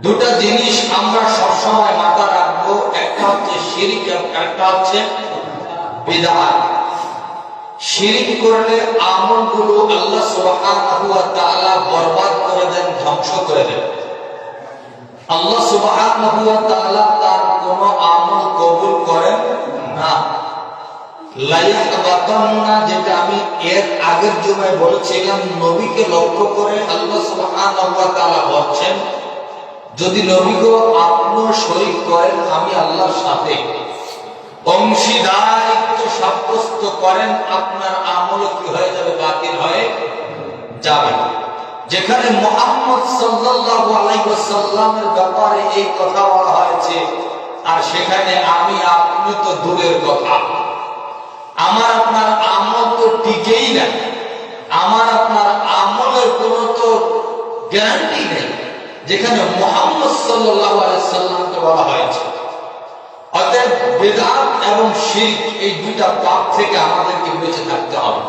দুটা জিনিস আমরা সবসময় মাথা রাখবো, একটা হচ্ছে শিরক, একটা হচ্ছে বিদআত। শিরক করলে আমলগুলো আল্লাহ সুবহানাহু ওয়া তাআলা বরবাদ করে দেন, ধ্বংস করে দেন। আল্লাহ সুবহানাহু ওয়া তাআলা তার কোনো আমল কবুল করেন না। লাইয়াহবাতান্না, যেটা আমি এর আগের জুমায় বলেছিলাম, নবীকে লক্ষ্য করে আল্লাহ সুবহানাহু ওয়া তাআলা বলছেন, যদি নবীকে আপনি শরীক করেন আমি আল্লাহর সাথে, অংশীদারিত্ব সাব্যস্ত করেন, আপনার আমল কি হয়ে যাবে? বাতিল হয়ে যাবে। যেখানে মুহাম্মদ সাল্লাল্লাহু আলাইহি ওয়াসাল্লামের ব্যাপারে এই কথা বলা হয়েছে, আর সেখানে আমি আপনি তো দূরের কথা, আমার আপনার আমল তো টিকেই না, আমার আপনার আমলের কোনো তো গ্যারান্টি নেই, যেখানে মুহাম্মদ সাল্লাল্লাহু আলাইহি ওয়াসাল্লামকে বলা হয়েছে। অতএব বিদআত এবং শিরক, এই দুইটা পাপ থেকে আমাদেরকে বেঁচে থাকতে হবে।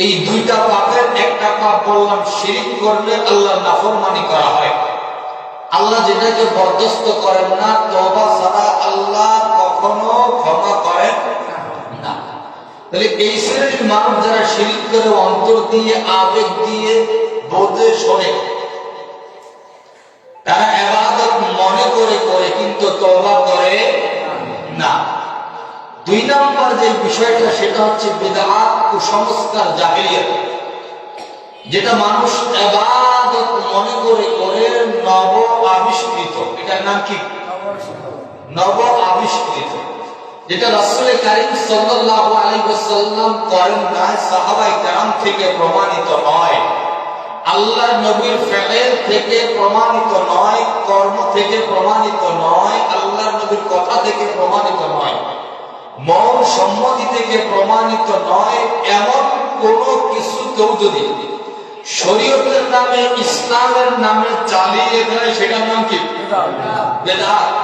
এই দুইটা পাপের একটা পাপ বললাম, শিরক করলে আল্লাহর নাফরমানি করা হয়। আল্লাহ যেটাকে বরদাস্ত করেন না, তওবা ছাড়া আল্লাহ কখনো ক্ষমা করেন না। তাহলে এই শ্রেণীর মানুষ যারা শিরক করে, অন্তর দিয়ে আবেগ দিয়ে বোঝে শোনে, তারা ইবাদত মনে করে করে কিন্তু তওবা করে না। দুই নম্বর যে বিষয়টা, সেটা হচ্ছে বিদআত, কুসংস্কার, জাহেলিয়াত, যেটা মানুষ ইবাদত মনে করে করে নব আবিষ্কৃত। এটার নাম কি? নব আবিষ্কৃত, যেটা রাসূল কারীম সাল্লাল্লাহু আলাইহি ওয়াসাল্লাম করেন না, সাহাবায়ে কেরাম থেকে প্রমাণিত নয়, আল্লাহর নবীর ফেল থেকে প্রমাণিত নয়, কর্ম থেকে প্রমাণিত নয়, আল্লাহর নবীর কথা থেকে প্রমাণিত নয়, মৌন সম্মতি থেকে প্রমাণিত নয়। এমন কোন কিছু কেউ যদি শরীয়তের নামে, ইসলামের নামে চালিয়ে দেয়, সেটার নাম কি? বিদআত।